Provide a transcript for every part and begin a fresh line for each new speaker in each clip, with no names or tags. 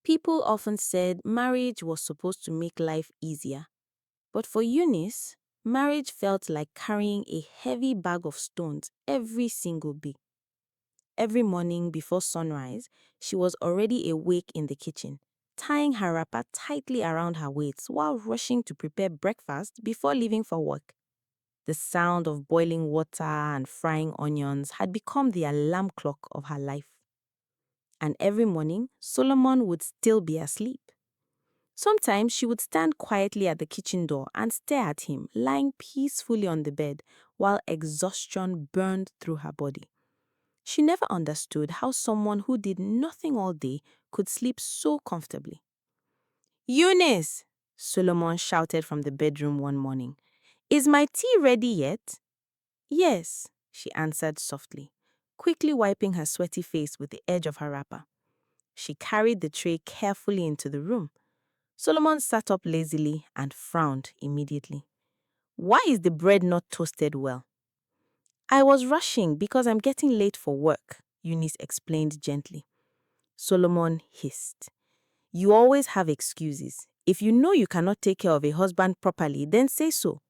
People often said marriage was supposed to make life easier, but for Eunice, marriage felt like carrying a heavy bag of stones every single day. Every morning before sunrise, she was already awake in the kitchen, tying her wrapper tightly around her waist while rushing to prepare breakfast before leaving for work. The sound of boiling water and frying onions had become the alarm clock of her life. And every morning, Solomon would still be asleep. Sometimes she would stand quietly at the kitchen door and stare at him, lying peacefully on the bed while exhaustion burned through her body. She never understood how someone who did nothing all day could sleep so comfortably. Eunice! Solomon shouted from the bedroom one morning. Is my tea ready yet? Yes, she answered softly, quickly wiping her sweaty face with the edge of her wrapper. She carried the tray carefully into the room. Solomon sat up lazily and frowned immediately. Why is the bread not toasted well? I was rushing because I'm getting late for work, Eunice explained gently. Solomon hissed. You always have excuses. If you know you cannot take care of a husband properly, then say so.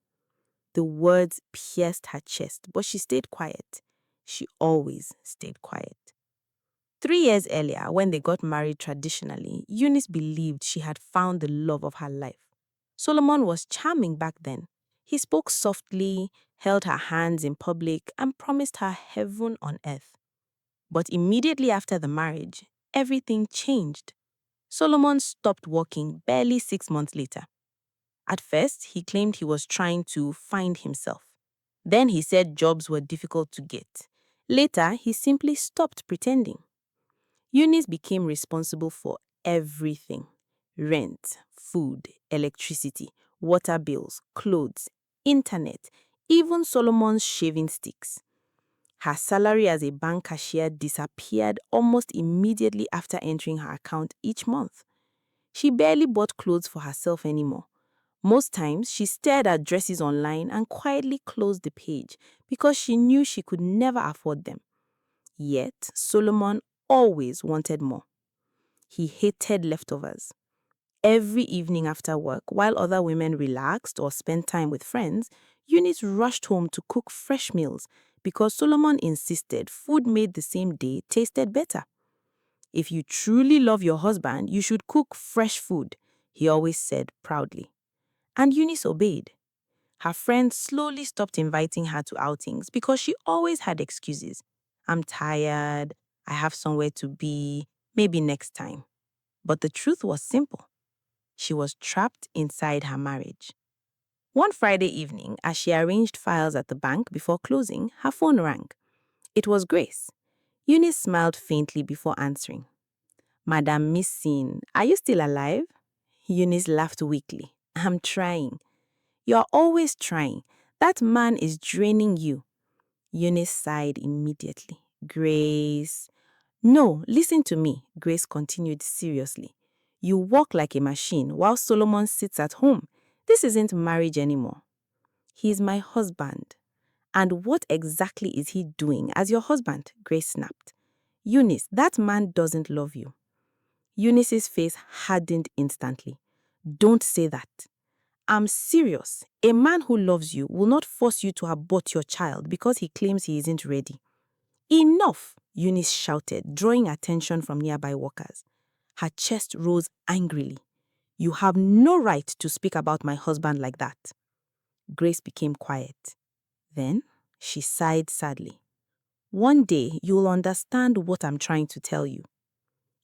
The words pierced her chest, but she stayed quiet. She always stayed quiet. 3 years earlier, when they got married traditionally, Eunice believed she had found the love of her life. Solomon was charming back then. He spoke softly, held her hands in public, and promised her heaven on earth. But immediately after the marriage, everything changed. Solomon stopped working barely 6 months later. At first, he claimed he was trying to find himself. Then he said jobs were difficult to get. Later, he simply stopped pretending. Eunice became responsible for everything: rent, food, electricity, water bills, clothes, internet, even Solomon's shaving sticks. Her salary as a bank cashier disappeared almost immediately after entering her account each month. She barely bought clothes for herself anymore. Most times, she stared at dresses online and quietly closed the page because she knew she could never afford them. Yet, Solomon always wanted more. He hated leftovers. Every evening after work, while other women relaxed or spent time with friends, Eunice rushed home to cook fresh meals because Solomon insisted food made the same day tasted better. If you truly love your husband, you should cook fresh food, he always said proudly. And Eunice obeyed. Her friends slowly stopped inviting her to outings because she always had excuses. I'm tired, I have somewhere to be, maybe next time. But the truth was simple. She was trapped inside her marriage. One Friday evening, as she arranged files at the bank before closing, her phone rang. It was Grace. Eunice smiled faintly before answering. Madam Missing, are you still alive? Eunice laughed weakly. I'm trying. You're always trying. That man is draining you. Eunice sighed immediately. Grace. No, listen to me, Grace continued seriously. You walk like a machine while Solomon sits at home. This isn't marriage anymore. He is my husband. And what exactly is he doing as your husband? Grace snapped. Eunice, that man doesn't love you. Eunice's face hardened instantly. Don't say that. I'm serious. A man who loves you will not force you to abort your child because he claims he isn't ready. Enough, Eunice shouted, drawing attention from nearby workers. Her chest rose angrily. You have no right to speak about my husband like that. Grace became quiet. Then she sighed sadly. One day you'll understand what I'm trying to tell you.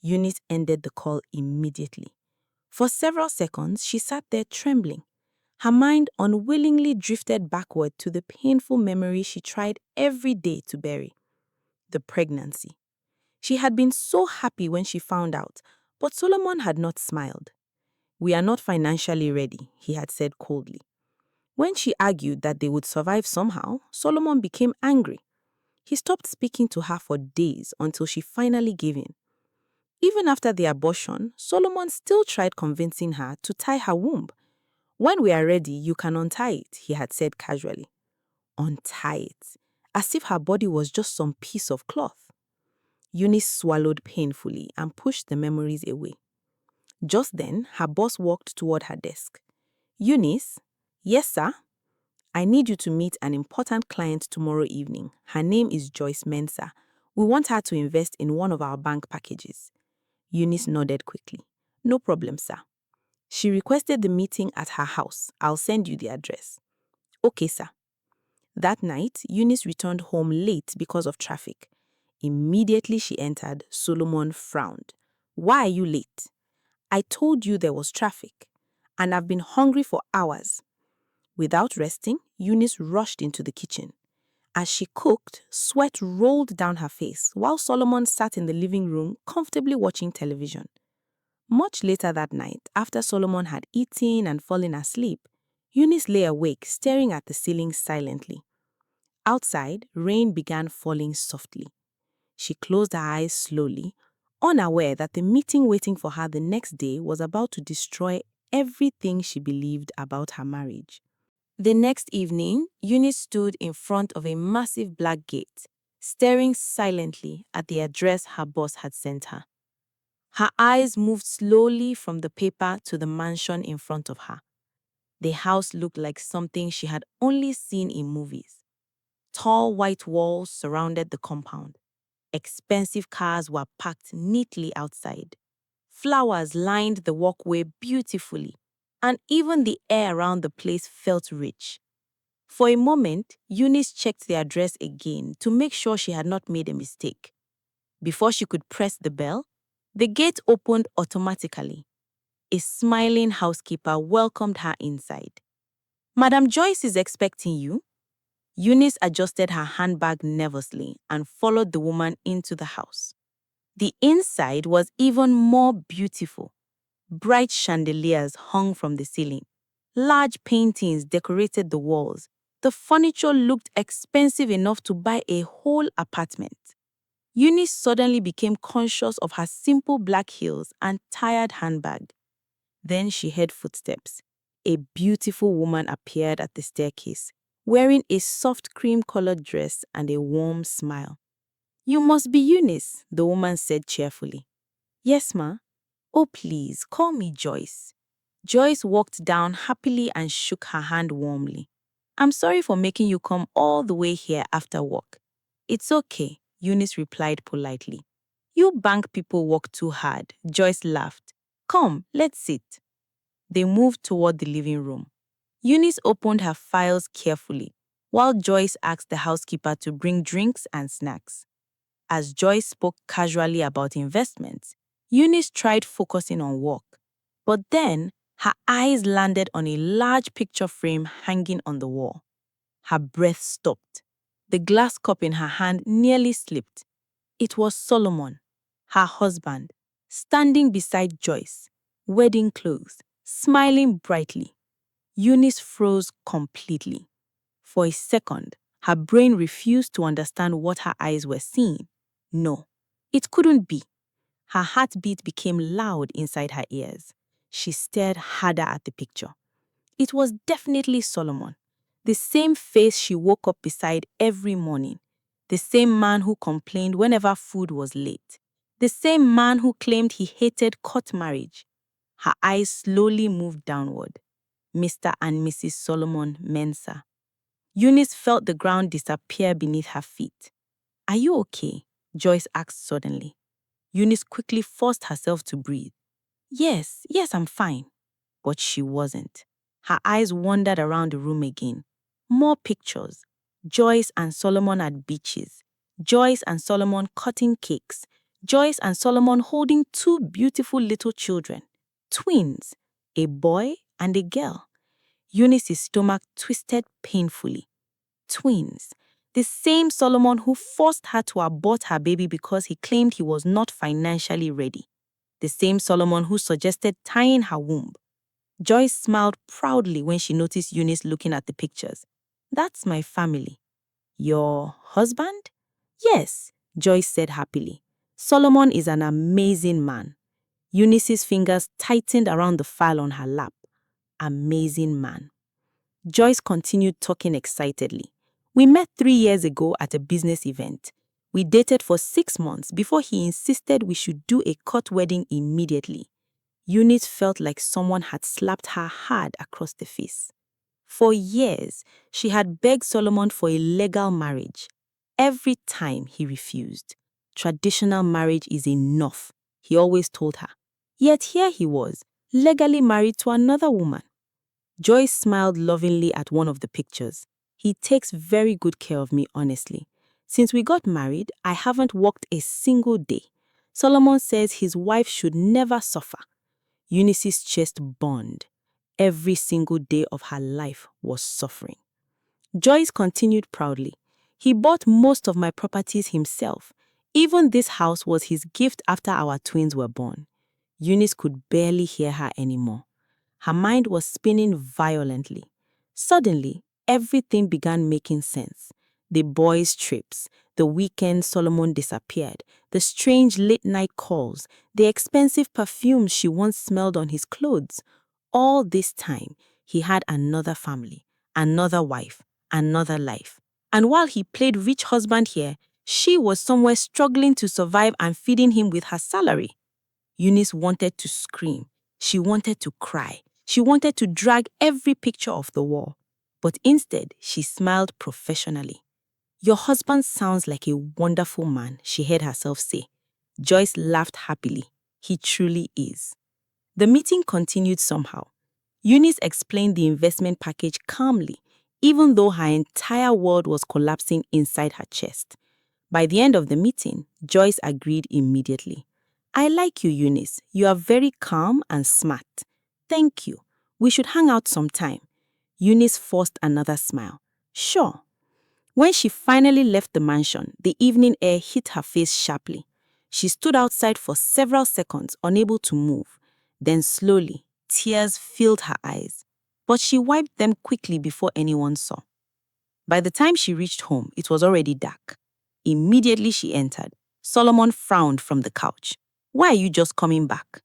Eunice ended the call immediately. For several seconds, she sat there trembling. Her mind unwillingly drifted backward to the painful memory she tried every day to bury: the pregnancy. She had been so happy when she found out, but Solomon had not smiled. We are not financially ready, he had said coldly. When she argued that they would survive somehow, Solomon became angry. He stopped speaking to her for days until she finally gave in. Even after the abortion, Solomon still tried convincing her to tie her womb. When we are ready, you can untie it, he had said casually. Untie it, as if her body was just some piece of cloth. Eunice swallowed painfully and pushed the memories away. Just then, her boss walked toward her desk. Eunice? Yes, sir? I need you to meet an important client tomorrow evening. Her name is Joyce Mensah. We want her to invest in one of our bank packages. Eunice nodded quickly. No problem, sir. She requested the meeting at her house. I'll send you the address. Okay, sir. That night, Eunice returned home late because of traffic. Immediately she entered, Solomon frowned. Why are you late? I told you there was traffic, and I've been hungry for hours. Without resting, Eunice rushed into the kitchen. As she cooked, sweat rolled down her face while Solomon sat in the living room comfortably watching television. Much later that night, after Solomon had eaten and fallen asleep, Eunice lay awake staring at the ceiling silently. Outside, rain began falling softly. She closed her eyes slowly, unaware that the meeting waiting for her the next day was about to destroy everything she believed about her marriage. The next evening, Eunice stood in front of a massive black gate, staring silently at the address her boss had sent her. Her eyes moved slowly from the paper to the mansion in front of her. The house looked like something she had only seen in movies. Tall white walls surrounded the compound. Expensive cars were parked neatly outside. Flowers lined the walkway beautifully, and even the air around the place felt rich. For a moment, Eunice checked the address again to make sure she had not made a mistake. Before she could press the bell, the gate opened automatically. A smiling housekeeper welcomed her inside. Madam Joyce is expecting you. Eunice adjusted her handbag nervously and followed the woman into the house. The inside was even more beautiful. Bright chandeliers hung from the ceiling. Large paintings decorated the walls. The furniture looked expensive enough to buy a whole apartment. Eunice suddenly became conscious of her simple black heels and tired handbag. Then she heard footsteps. A beautiful woman appeared at the staircase, wearing a soft cream-colored dress and a warm smile. You must be Eunice, the woman said cheerfully. Yes, ma. Oh, please, call me Joyce. Joyce walked down happily and shook her hand warmly. I'm sorry for making you come all the way here after work. It's okay, Eunice replied politely. You bank people work too hard, Joyce laughed. Come, let's sit. They moved toward the living room. Eunice opened her files carefully, while Joyce asked the housekeeper to bring drinks and snacks. As Joyce spoke casually about investments, Eunice tried focusing on work. But then, her eyes landed on a large picture frame hanging on the wall. Her breath stopped. The glass cup in her hand nearly slipped. It was Solomon, her husband, standing beside Joyce, wedding clothes, smiling brightly. Eunice froze completely. For a second, her brain refused to understand what her eyes were seeing. No, it couldn't be. Her heartbeat became loud inside her ears. She stared harder at the picture. It was definitely Solomon, the same face she woke up beside every morning, the same man who complained whenever food was late, the same man who claimed he hated court marriage. Her eyes slowly moved downward. Mr. and Mrs. Solomon Mensah. Eunice felt the ground disappear beneath her feet. Are you okay? Joyce asked suddenly. Eunice quickly forced herself to breathe. Yes, I'm fine. But she wasn't. Her eyes wandered around the room again. More pictures. Joyce and Solomon at beaches. Joyce and Solomon cutting cakes. Joyce and Solomon holding two beautiful little children. Twins. A boy and a girl. Eunice's stomach twisted painfully. Twins. The same Solomon who forced her to abort her baby because he claimed he was not financially ready. The same Solomon who suggested tying her womb. Joyce smiled proudly when she noticed Eunice looking at the pictures. That's my family. Your husband? Yes, Joyce said happily. Solomon is an amazing man. Eunice's fingers tightened around the file on her lap. Amazing man. Joyce continued talking excitedly. We met 3 years ago at a business event. We dated for 6 months before he insisted we should do a court wedding immediately. Eunice felt like someone had slapped her hard across the face. For years, she had begged Solomon for a legal marriage. Every time he refused. Traditional marriage is enough, he always told her. Yet here he was, legally married to another woman. Joyce smiled lovingly at one of the pictures. He takes very good care of me, honestly. Since we got married, I haven't worked a single day. Solomon says his wife should never suffer. Eunice's chest burned. Every single day of her life was suffering. Joyce continued proudly. He bought most of my properties himself. Even this house was his gift after our twins were born. Eunice could barely hear her anymore. Her mind was spinning violently. Suddenly, everything began making sense. The boys' trips, the weekend Solomon disappeared, the strange late-night calls, the expensive perfumes she once smelled on his clothes. All this time, he had another family, another wife, another life. And while he played rich husband here, she was somewhere struggling to survive and feeding him with her salary. Eunice wanted to scream. She wanted to cry. She wanted to drag every picture off the wall. But instead, she smiled professionally. Your husband sounds like a wonderful man, she heard herself say. Joyce laughed happily. He truly is. The meeting continued somehow. Eunice explained the investment package calmly, even though her entire world was collapsing inside her chest. By the end of the meeting, Joyce agreed immediately. I like you, Eunice. You are very calm and smart. Thank you. We should hang out sometime. Eunice forced another smile. Sure. When she finally left the mansion, the evening air hit her face sharply. She stood outside for several seconds, unable to move. Then slowly, tears filled her eyes. But she wiped them quickly before anyone saw. By the time she reached home, it was already dark. Immediately she entered. Solomon frowned from the couch. Why are you just coming back?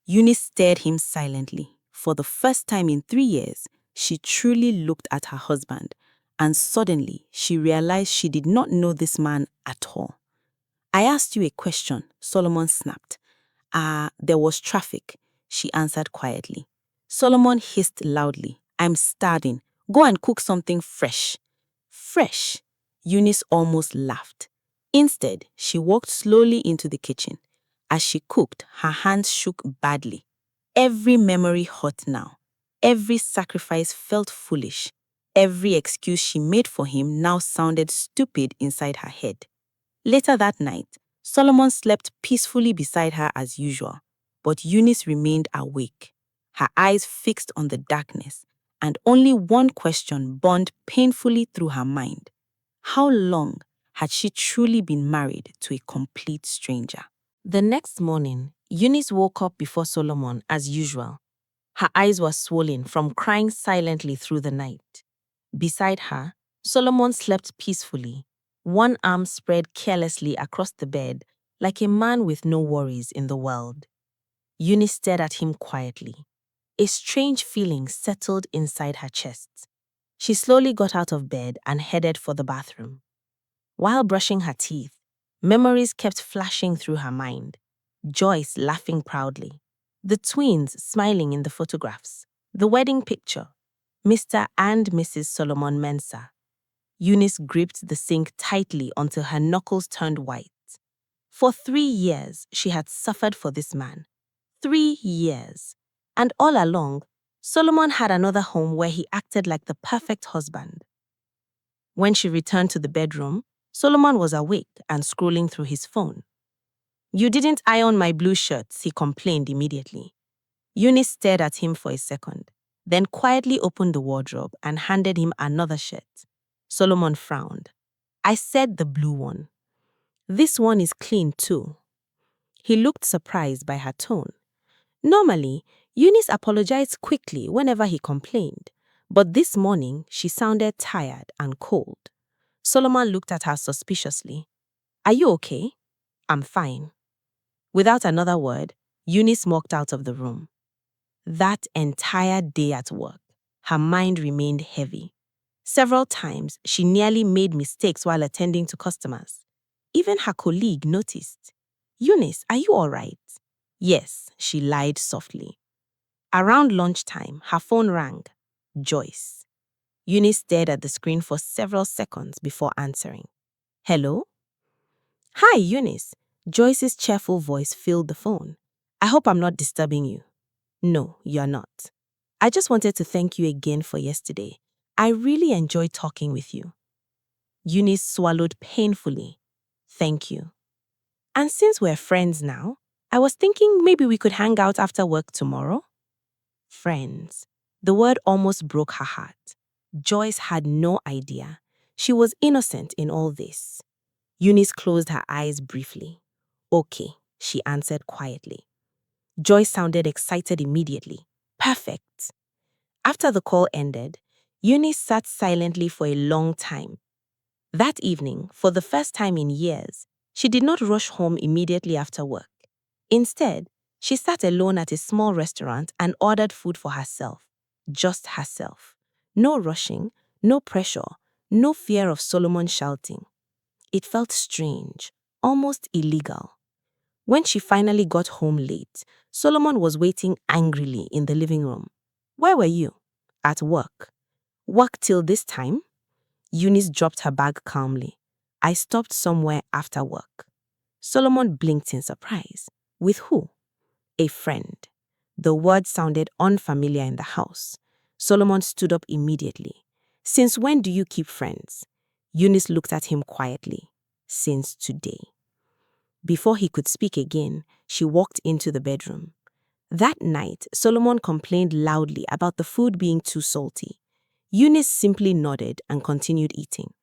Eunice stared him silently. For the first time in 3 years, she truly looked at her husband, and suddenly she realized she did not know this man at all. I asked you a question, Solomon snapped. There was traffic, she answered quietly. Solomon hissed loudly. I'm starving. Go and cook something fresh. Fresh? Eunice almost laughed. Instead, she walked slowly into the kitchen. As she cooked, her hands shook badly. Every memory hurt now. Every sacrifice felt foolish. Every excuse she made for him now sounded stupid inside her head. Later that night, Solomon slept peacefully beside her as usual, but Eunice remained awake, her eyes fixed on the darkness, and only one question burned painfully through her mind. How long had she truly been married to a complete stranger? The next morning, Eunice woke up before Solomon as usual. Her eyes were swollen from crying silently through the night. Beside her, Solomon slept peacefully, one arm spread carelessly across the bed like a man with no worries in the world. Eunice stared at him quietly. A strange feeling settled inside her chest. She slowly got out of bed and headed for the bathroom. While brushing her teeth, memories kept flashing through her mind. Joyce laughing proudly, the twins smiling in the photographs, the wedding picture, Mr. and Mrs. Solomon Mensah. Eunice gripped the sink tightly until her knuckles turned white. For 3 years, she had suffered for this man. 3 years. And all along, Solomon had another home where he acted like the perfect husband. When she returned to the bedroom, Solomon was awake and scrolling through his phone. You didn't iron my blue shirts, he complained immediately. Eunice stared at him for a second, then quietly opened the wardrobe and handed him another shirt. Solomon frowned. I said the blue one. This one is clean too. He looked surprised by her tone. Normally, Eunice apologized quickly whenever he complained, but this morning she sounded tired and cold. Solomon looked at her suspiciously. Are you okay? I'm fine. Without another word, Eunice walked out of the room. That entire day at work, her mind remained heavy. Several times, she nearly made mistakes while attending to customers. Even her colleague noticed. Eunice, are you all right? Yes, she lied softly. Around lunchtime, her phone rang. Joyce. Eunice stared at the screen for several seconds before answering. Hello? Hi, Eunice. Joyce's cheerful voice filled the phone. I hope I'm not disturbing you. No, you're not. I just wanted to thank you again for yesterday. I really enjoyed talking with you. Eunice swallowed painfully. Thank you. And since we're friends now, I was thinking maybe we could hang out after work tomorrow? Friends. The word almost broke her heart. Joyce had no idea. She was innocent in all this. Eunice closed her eyes briefly. Okay, she answered quietly. Joyce sounded excited immediately. Perfect. After the call ended, Eunice sat silently for a long time. That evening, for the first time in years, she did not rush home immediately after work. Instead, she sat alone at a small restaurant and ordered food for herself. Just herself. No rushing, no pressure, no fear of Solomon shouting. It felt strange, almost illegal. When she finally got home late, Solomon was waiting angrily in the living room. Where were you? At work. Work till this time? Eunice dropped her bag calmly. I stopped somewhere after work. Solomon blinked in surprise. With who? A friend. The word sounded unfamiliar in the house. Solomon stood up immediately. Since when do you keep friends? Eunice looked at him quietly. Since today. Before he could speak again, she walked into the bedroom. That night, Solomon complained loudly about the food being too salty. Eunice simply nodded and continued eating.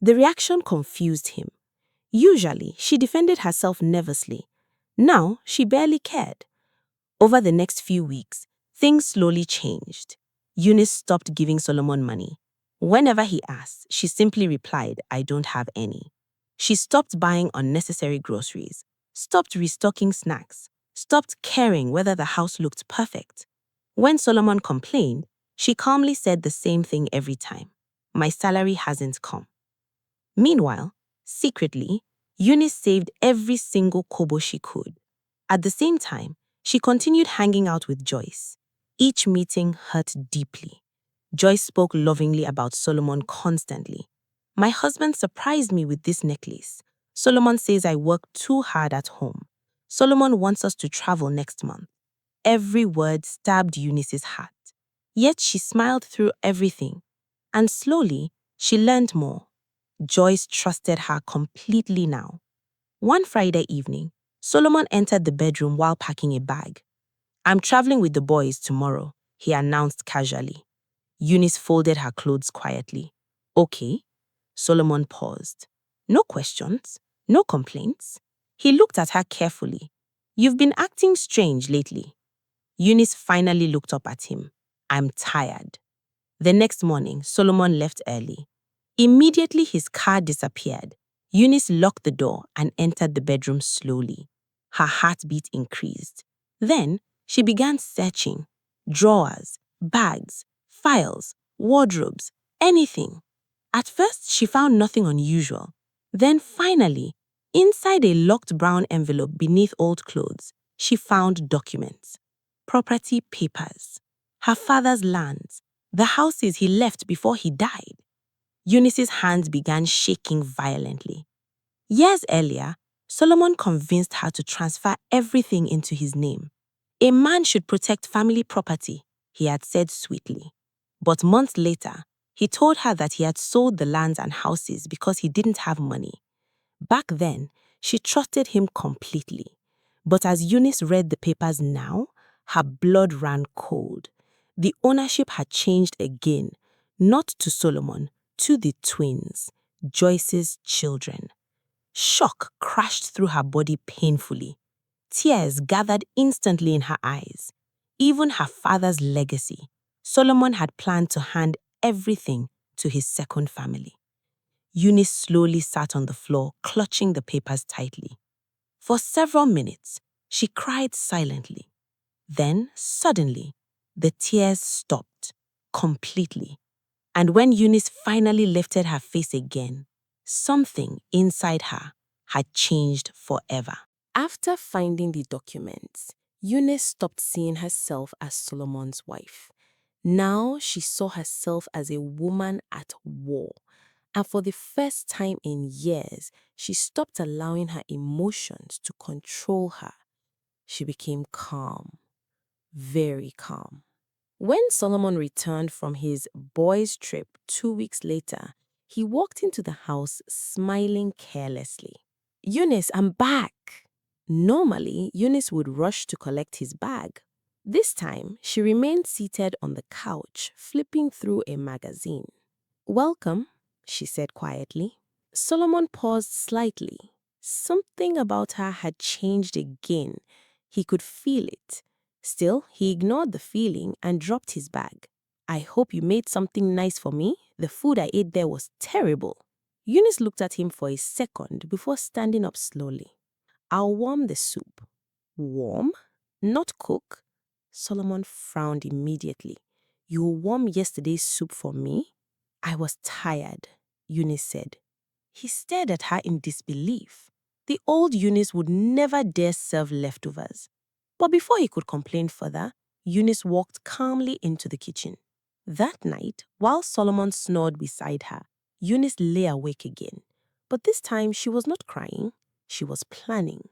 The reaction confused him. Usually, she defended herself nervously. Now, she barely cared. Over the next few weeks, things slowly changed. Eunice stopped giving Solomon money. Whenever he asked, she simply replied, I don't have any. She stopped buying unnecessary groceries, stopped restocking snacks, stopped caring whether the house looked perfect. When Solomon complained, she calmly said the same thing every time. My salary hasn't come. Meanwhile, secretly, Eunice saved every single kobo she could. At the same time, she continued hanging out with Joyce. Each meeting hurt deeply. Joyce spoke lovingly about Solomon constantly. My husband surprised me with this necklace. Solomon says I work too hard at home. Solomon wants us to travel next month. Every word stabbed Eunice's heart. Yet she smiled through everything. And slowly, she learned more. Joyce trusted her completely now. One Friday evening, Solomon entered the bedroom while packing a bag. I'm traveling with the boys tomorrow, he announced casually. Eunice folded her clothes quietly. Okay. Solomon paused. No questions, no complaints. He looked at her carefully. You've been acting strange lately. Eunice finally looked up at him. I'm tired. The next morning, Solomon left early. Immediately his car disappeared. Eunice locked the door and entered the bedroom slowly. Her heartbeat increased. Then she began searching. Drawers, bags, files, wardrobes, anything. At first, she found nothing unusual. Then finally, inside a locked brown envelope beneath old clothes, she found documents. Property papers. Her father's lands. The houses he left before he died. Eunice's hands began shaking violently. Years earlier, Solomon convinced her to transfer everything into his name. A man should protect family property, he had said sweetly. But months later, he told her that he had sold the lands and houses because he didn't have money. Back then, she trusted him completely. But as Eunice read the papers now, her blood ran cold. The ownership had changed again, not to Solomon, to the twins, Joyce's children. Shock crashed through her body painfully. Tears gathered instantly in her eyes. Even her father's legacy, Solomon had planned to hand everything to his second family. Eunice slowly sat on the floor, clutching the papers tightly. For several minutes, she cried silently. Then, suddenly, the tears stopped, completely. And when Eunice finally lifted her face again, something inside her had changed forever. After finding the documents, Eunice stopped seeing herself as Solomon's wife. Now she saw herself as a woman at war. And for the first time in years, she stopped allowing her emotions to control her. She became calm, very calm. When Solomon returned from his boys' trip 2 weeks later, he walked into the house smiling carelessly. Eunice, I'm back. Normally, Eunice would rush to collect his bag. This time, she remained seated on the couch, flipping through a magazine. Welcome, she said quietly. Solomon paused slightly. Something about her had changed again. He could feel it. Still, he ignored the feeling and dropped his bag. I hope you made something nice for me. The food I ate there was terrible. Eunice looked at him for a second before standing up slowly. I'll warm the soup. Warm? Not cook? Solomon frowned immediately. You warm yesterday's soup for me? I was tired, Eunice said. He stared at her in disbelief. The old Eunice would never dare serve leftovers. But before he could complain further, Eunice walked calmly into the kitchen. That night, while Solomon snored beside her, Eunice lay awake again. But this time she was not crying, she was planning.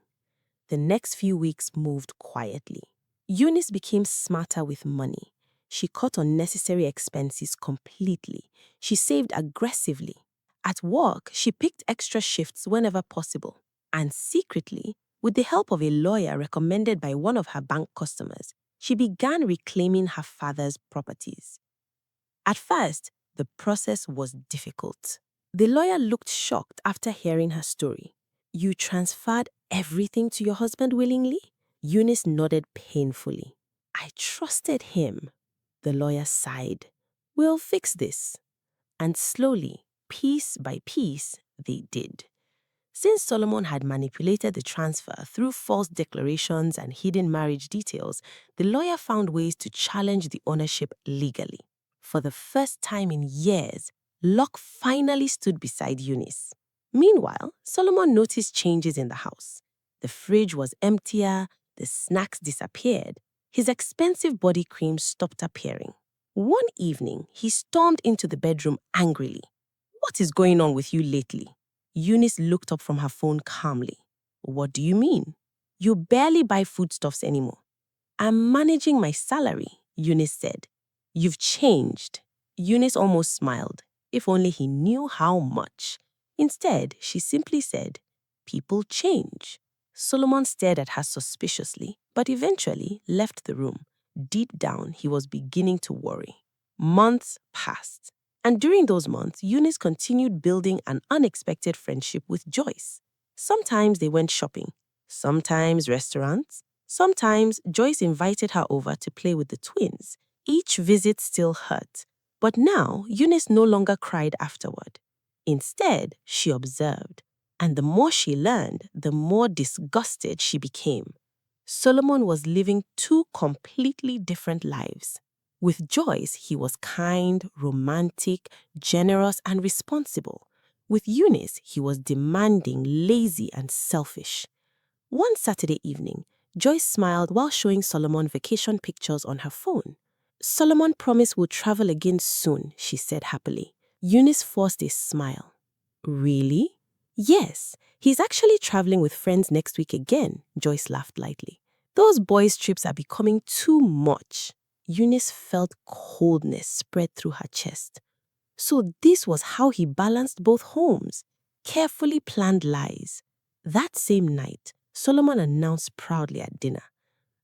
The next few weeks moved quietly. Eunice became smarter with money. She cut unnecessary expenses completely. She saved aggressively. At work, she picked extra shifts whenever possible. And secretly, with the help of a lawyer recommended by one of her bank customers, she began reclaiming her father's properties. At first, the process was difficult. The lawyer looked shocked after hearing her story. You transferred everything to your husband willingly? Eunice nodded painfully. I trusted him. The lawyer sighed. We'll fix this. And slowly, piece by piece, they did. Since Solomon had manipulated the transfer through false declarations and hidden marriage details, the lawyer found ways to challenge the ownership legally. For the first time in years, luck finally stood beside Eunice. Meanwhile, Solomon noticed changes in the house. The fridge was emptier, the snacks disappeared, his expensive body cream stopped appearing. One evening, he stormed into the bedroom angrily. What is going on with you lately? Eunice looked up from her phone calmly. What do you mean? You barely buy foodstuffs anymore. I'm managing my salary, Eunice said. You've changed. Eunice almost smiled, if only he knew how much. Instead, she simply said, people change. Solomon stared at her suspiciously, but eventually left the room. Deep down, he was beginning to worry. Months passed. And during those months, Eunice continued building an unexpected friendship with Joyce. Sometimes they went shopping, sometimes restaurants, sometimes Joyce invited her over to play with the twins. Each visit still hurt, but now Eunice no longer cried afterward. Instead, she observed, and the more she learned, the more disgusted she became. Solomon was living two completely different lives. With Joyce, he was kind, romantic, generous, and responsible. With Eunice, he was demanding, lazy, and selfish. One Saturday evening, Joyce smiled while showing Solomon vacation pictures on her phone. Solomon promised we'll travel again soon, she said happily. Eunice forced a smile. Really? Yes, he's actually traveling with friends next week again, Joyce laughed lightly. Those boys' trips are becoming too much. Eunice felt coldness spread through her chest. So this was how he balanced both homes. Carefully planned lies. That same night, Solomon announced proudly at dinner,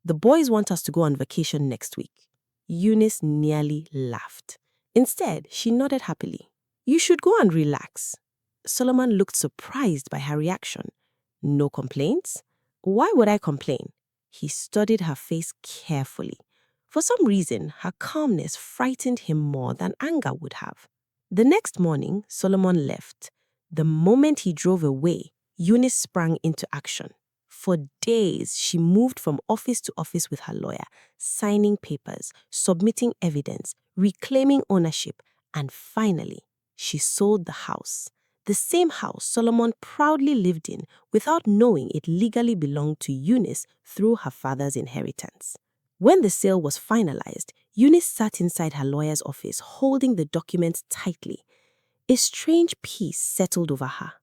the boys want us to go on vacation next week. Eunice nearly laughed. Instead, she nodded happily. You should go and relax. Solomon looked surprised by her reaction. No complaints? Why would I complain? He studied her face carefully. For some reason, her calmness frightened him more than anger would have. The next morning, Solomon left. The moment he drove away, Eunice sprang into action. For days, she moved from office to office with her lawyer, signing papers, submitting evidence, reclaiming ownership, and finally, she sold the house.
the same house Solomon proudly lived in without knowing it legally belonged to Eunice through her father's inheritance. When the sale was finalized, Eunice sat inside her lawyer's office holding the documents tightly. A strange peace settled over her.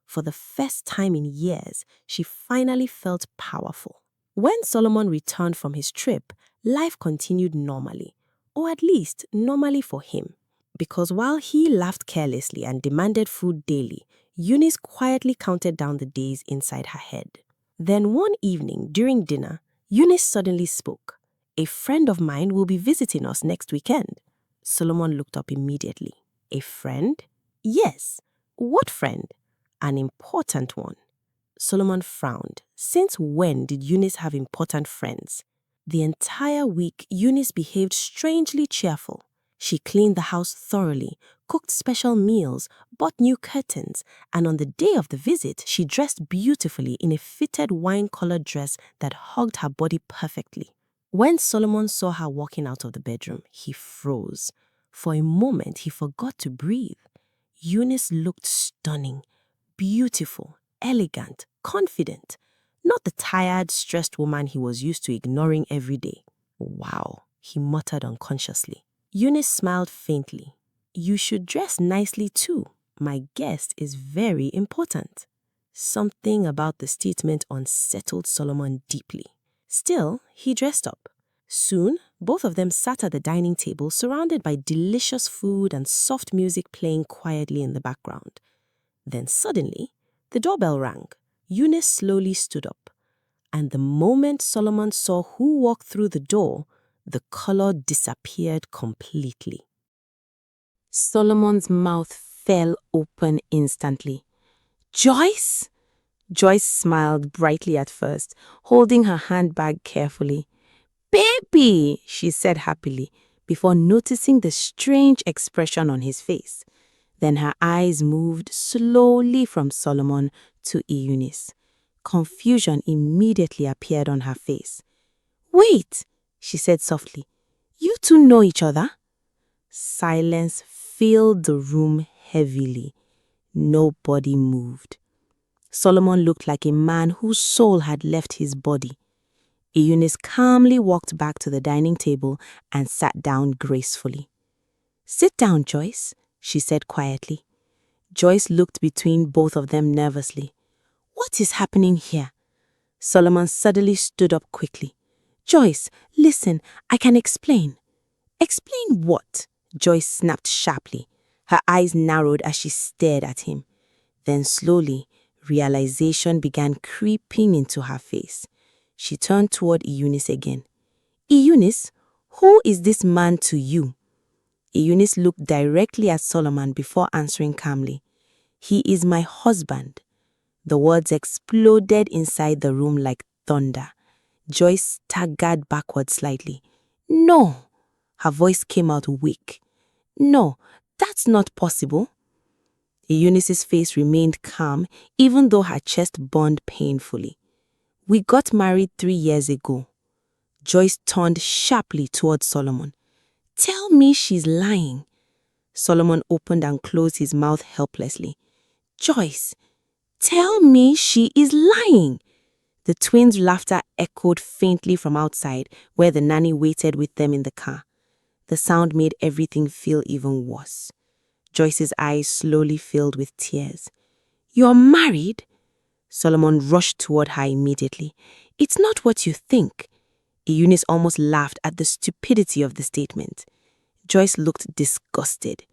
For the first time in years, she finally felt powerful. When Solomon returned from his trip, life continued normally, or at least normally for him. Because while he laughed carelessly and demanded food daily, Eunice quietly counted down the days inside her head. Then one evening during dinner, Eunice suddenly spoke. "A friend of mine will be visiting us next weekend." Solomon looked up immediately. "A friend?" "Yes." "What friend?" "An important one." Solomon frowned. Since when did Eunice have important friends? The entire week, Eunice behaved strangely cheerful. She cleaned the house thoroughly, cooked special meals, bought new curtains, and on the day of the visit, she dressed beautifully in a fitted wine-colored dress that hugged her body perfectly. When Solomon saw her walking out of the bedroom, he froze. For a moment, he forgot to breathe. Eunice looked stunning, beautiful, elegant, confident. Not the tired, stressed woman he was used to ignoring every day. "Wow," he muttered unconsciously. Eunice smiled faintly. "You should dress nicely too. My guest is very important." Something about the statement unsettled Solomon deeply. Still, he dressed up. Soon, both of them sat at the dining table surrounded by delicious food and soft music playing quietly in the background. Then suddenly, the doorbell rang. Eunice slowly stood up. And the moment Solomon saw who walked through the door, the color disappeared completely. Solomon's mouth fell open instantly. "Joyce?" Joyce smiled brightly at first, holding her handbag carefully. "Baby," she said happily, before noticing the strange expression on his face. Then her eyes moved slowly from Solomon to Eunice. Confusion immediately appeared on her face. "Wait," she said softly. "You two know each other?" Silence filled the room heavily. Nobody moved. Solomon looked like a man whose soul had left his body. Eunice calmly walked back to the dining table and sat down gracefully. "Sit down, Joyce," she said quietly. Joyce looked between both of them nervously. "What is happening here?" Solomon suddenly stood up quickly. "Joyce, listen, I can explain." "Explain what?" Joyce snapped sharply. Her eyes narrowed as she stared at him. Then slowly, realization began creeping into her face. She turned toward Eunice again. "Eunice, who is this man to you?" Eunice looked directly at Solomon before answering calmly. "He is my husband." The words exploded inside the room like thunder. Joyce staggered backward slightly. "No." Her voice came out weak. "No, that's not possible." Eunice's face remained calm, even though her chest burned painfully. "We got married 3 years ago." Joyce turned sharply towards Solomon. "Tell me she's lying." Solomon opened and closed his mouth helplessly. "Joyce, tell me she is lying." The twins' laughter echoed faintly from outside, where the nanny waited with them in the car. The sound made everything feel even worse. Joyce's eyes slowly filled with tears. "You're married?" Solomon rushed toward her immediately. "It's not what you think." Eunice almost laughed at the stupidity of the statement. Joyce looked disgusted.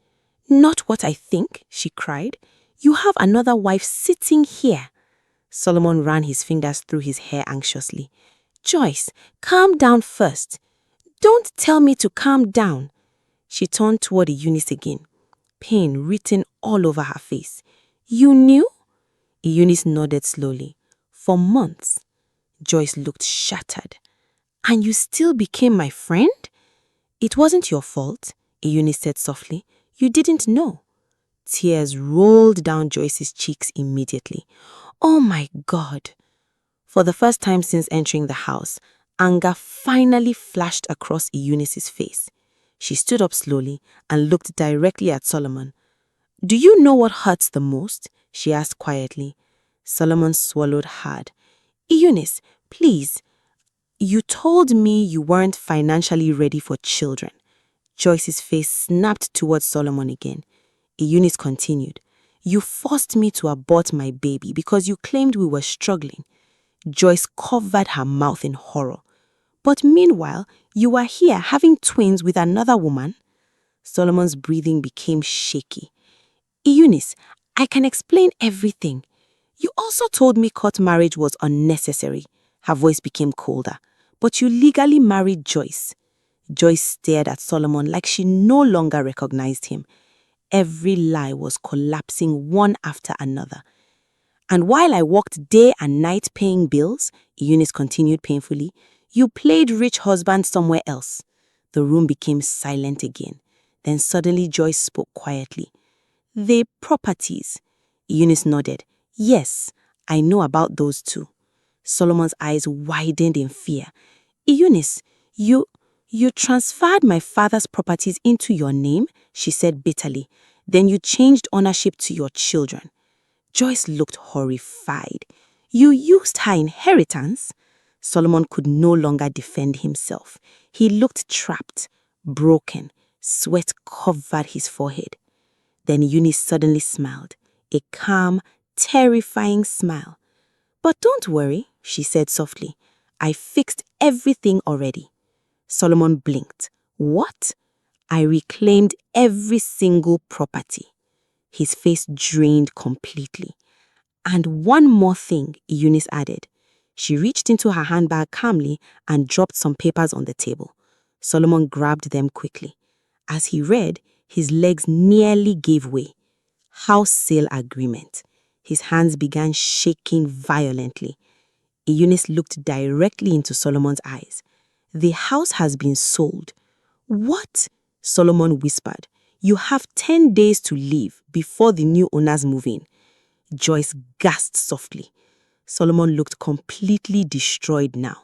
"Not what I think," she cried. "You have another wife sitting here." Solomon ran his fingers through his hair anxiously. "Joyce, calm down first." "Don't tell me to calm down." She turned toward Eunice again, pain written all over her face. "You knew?" Eunice nodded slowly. "For months." Joyce looked shattered. "And you still became my friend?" "It wasn't your fault," Eunice said softly. "You didn't know." Tears rolled down Joyce's cheeks immediately. "Oh my God." For the first time since entering the house, anger finally flashed across Eunice's face. She stood up slowly and looked directly at Solomon. Do you know what hurts the most? She asked quietly. Solomon swallowed hard. Eunice, please, you told me you weren't financially ready for children. Joyce's face snapped towards Solomon again. Eunice continued. You forced me to abort my baby because you claimed we were struggling. Joyce covered her mouth in horror. But meanwhile, you are here having twins with another woman? Solomon's breathing became shaky. Eunice, I can explain everything. You also told me court marriage was unnecessary. Her voice became colder. But you legally married Joyce. Joyce stared at Solomon like she no longer recognized him. Every lie was collapsing one after another. And while I worked day and night paying bills, Eunice continued painfully, you played rich husband somewhere else. The room became silent again. Then suddenly Joyce spoke quietly. The properties. Eunice nodded. Yes, I know about those too. Solomon's eyes widened in fear. Eunice, you transferred my father's properties into your name, she said bitterly. Then you changed ownership to your children. Joyce looked horrified. You used her inheritance? Solomon could no longer defend himself. He looked trapped, broken. Sweat covered his forehead. Then Eunice suddenly smiled, a calm, terrifying smile. But don't worry, she said softly. I fixed everything already. Solomon blinked. What? I reclaimed every single property. His face drained completely. And one more thing, Eunice added. She reached into her handbag calmly and dropped some papers on the table. Solomon grabbed them quickly. As he read, his legs nearly gave way. House sale agreement. His hands began shaking violently. Eunice looked directly into Solomon's eyes. The house has been sold. What? Solomon whispered. You have 10 days to leave before the new owners move in. Joyce gasped softly. Solomon looked completely destroyed now.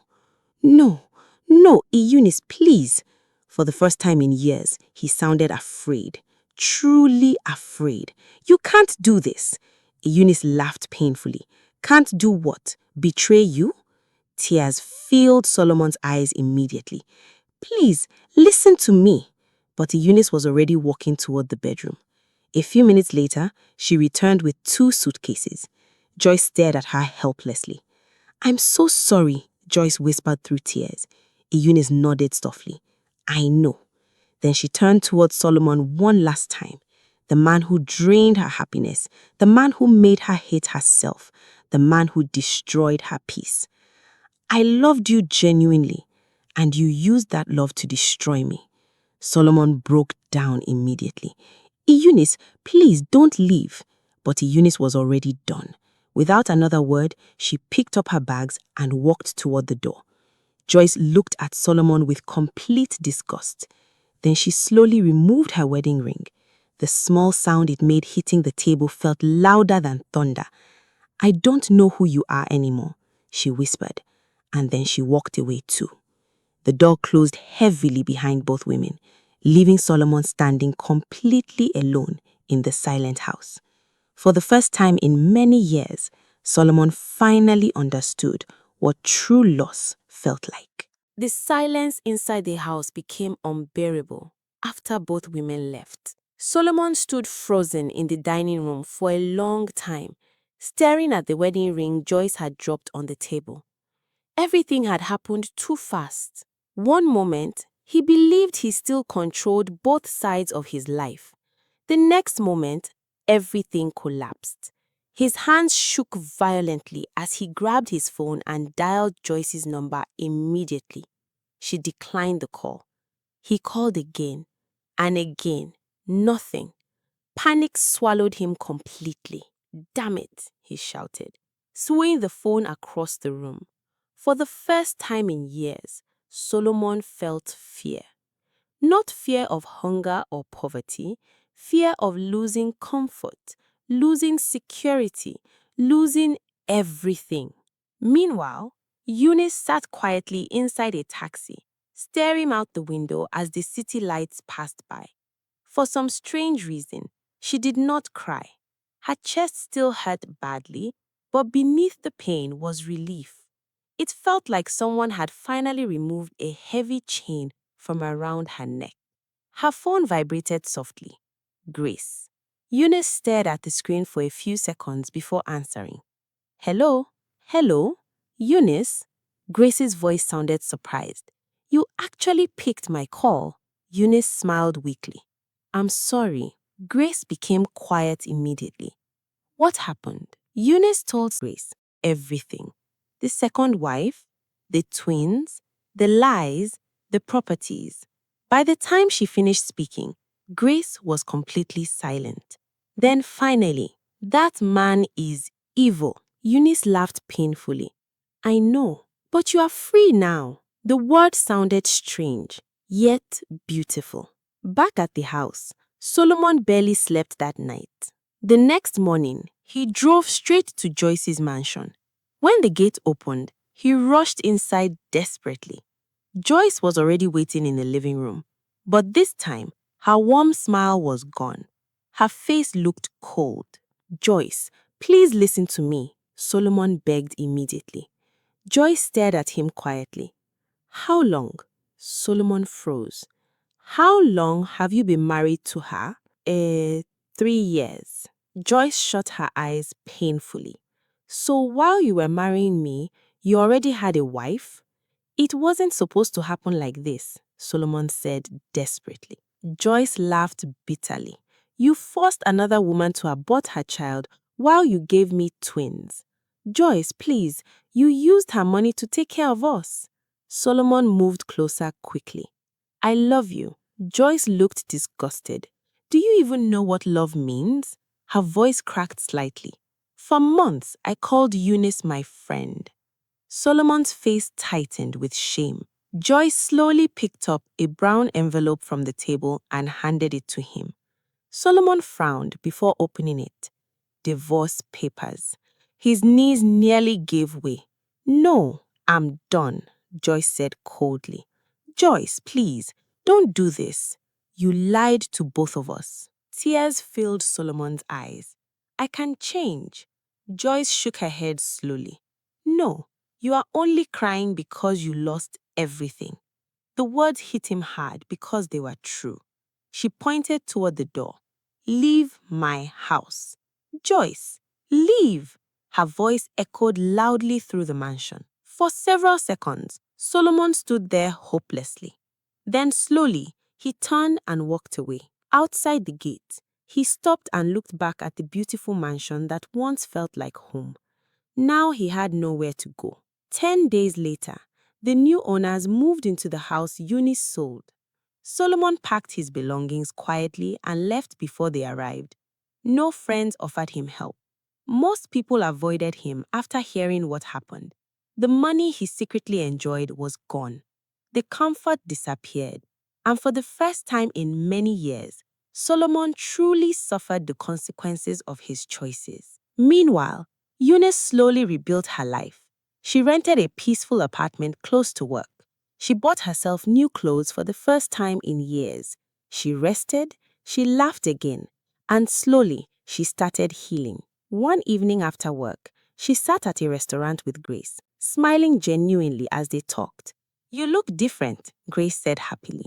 No, no, Eunice, please. For the first time in years, he sounded afraid, truly afraid. You can't do this. Eunice laughed painfully. Can't do what? Betray you? Tears filled Solomon's eyes immediately. Please, listen to me. But Eunice was already walking toward the bedroom. A few minutes later, she returned with 2 suitcases. Joyce stared at her helplessly. I'm so sorry, Joyce whispered through tears. Eunice nodded softly. I know. Then she turned towards Solomon one last time. The man who drained her happiness, the man who made her hate herself, the man who destroyed her peace. I loved you genuinely, and you used that love to destroy me. Solomon broke down immediately. Eunice, please don't leave. But Eunice was already done. Without another word, she picked up her bags and walked toward the door. Joyce looked at Solomon with complete disgust. Then she slowly removed her wedding ring. The small sound it made hitting the table felt louder than thunder. I don't know who you are anymore, she whispered, and then she walked away too. The door closed heavily behind both women, leaving Solomon standing completely alone in the silent house. For the first time in many years, Solomon finally understood what true loss felt like.
The silence inside the house became unbearable after both women left. Solomon stood frozen in the dining room for a long time, staring at the wedding ring Joyce had dropped on the table. Everything had happened too fast. One moment, he believed he still controlled both sides of his life. The next moment, everything collapsed. His hands shook violently as he grabbed his phone and dialed Joyce's number immediately. She declined the call. He called again and again. Nothing. Panic swallowed him completely. Damn it, he shouted, swinging the phone across the room. For the first time in years, Solomon felt fear. Not fear of hunger or poverty, fear of losing comfort, losing security, losing everything. Meanwhile, Eunice sat quietly inside a taxi, staring out the window as the city lights passed by. For some strange reason,
She did not cry. Her chest still hurt badly, but beneath the pain was relief. It felt like someone had finally removed a heavy chain from around her neck. Her phone vibrated softly. Grace. Eunice stared at the screen for a few seconds before answering. Hello? Hello? Eunice? Grace's voice sounded surprised. You actually picked my call. Eunice smiled weakly. I'm sorry. Grace became quiet immediately. What happened? Eunice told Grace everything. The second wife, the twins, the lies, the properties. By the time she finished speaking, Grace was completely silent. Then finally, that man is evil. Eunice laughed painfully. I know, but you are free now. The word sounded strange, yet beautiful. Back at the house, Solomon barely slept that night. The next morning, he drove straight to Joyce's mansion. When the gate opened, he rushed inside desperately. Joyce was already waiting in the living room, but this time, her warm smile was gone. Her face looked cold. Joyce, please listen to me, Solomon begged immediately. Joyce stared at him quietly. How long? Solomon froze. How long have you been married to her? 3 years. Joyce shut her eyes painfully. So while you were marrying me, you already had a wife? It wasn't supposed to happen like this, Solomon said desperately. Joyce laughed bitterly. You forced another woman to abort her child while you gave me twins. Joyce, please, you used her money to take care of us. Solomon moved closer quickly. I love you. Joyce looked disgusted. Do you even know what love means? Her voice cracked slightly. For months, I called Eunice my friend. Solomon's face tightened with shame. Joyce slowly picked up a brown envelope from the table and handed it to him. Solomon frowned before opening it. Divorce papers. His knees nearly gave way. No, I'm done, Joyce said coldly. Joyce, please, don't do this. You lied to both of us. Tears filled Solomon's eyes. I can change. Joyce shook her head slowly. No, you are only crying because you lost everything. The words hit him hard because they were true. She pointed toward the door. Leave my house. Joyce, leave! Her voice echoed loudly through the mansion. For several seconds, Solomon stood there hopelessly. Then slowly, he turned and walked away. Outside the gate, he stopped and looked back at the beautiful mansion that once felt like home. Now he had nowhere to go. 10 days later, the new owners moved into the house Eunice sold. Solomon packed his belongings quietly and left before they arrived. No friends offered him help. Most people avoided him after hearing what happened. The money he secretly enjoyed was gone. The comfort disappeared. And for the first time in many years, Solomon truly suffered the consequences of his choices. Meanwhile, Eunice slowly rebuilt her life. She rented a peaceful apartment close to work. She bought herself new clothes for the first time in years. She rested, she laughed again, and slowly she started healing. One evening after work, she sat at a restaurant with Grace, smiling genuinely as they talked. You look different, Grace said happily.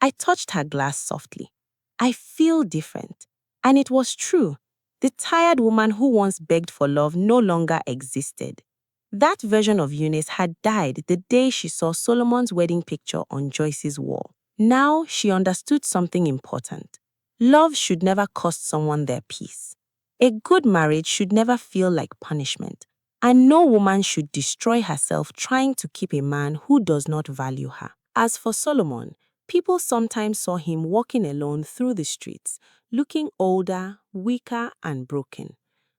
I touched her glass softly. I feel different. And it was true. The tired woman who once begged for love no longer existed. That version of Eunice had died the day she saw Solomon's wedding picture on Joyce's wall. Now she understood something important. Love should never cost someone their peace. A good marriage should never feel like punishment, and no woman should destroy herself trying to keep a man who does not value her. As for Solomon, people sometimes saw him walking alone through the streets, looking older, weaker, and broken.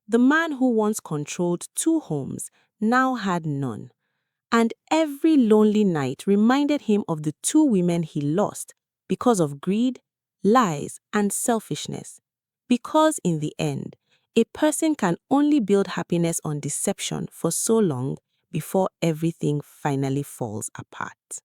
The man who once controlled 2 homes now had none. And every lonely night reminded him of the 2 women he lost because of greed, lies, and selfishness. Because in the end, a person can only build happiness on deception for so long before everything finally falls apart.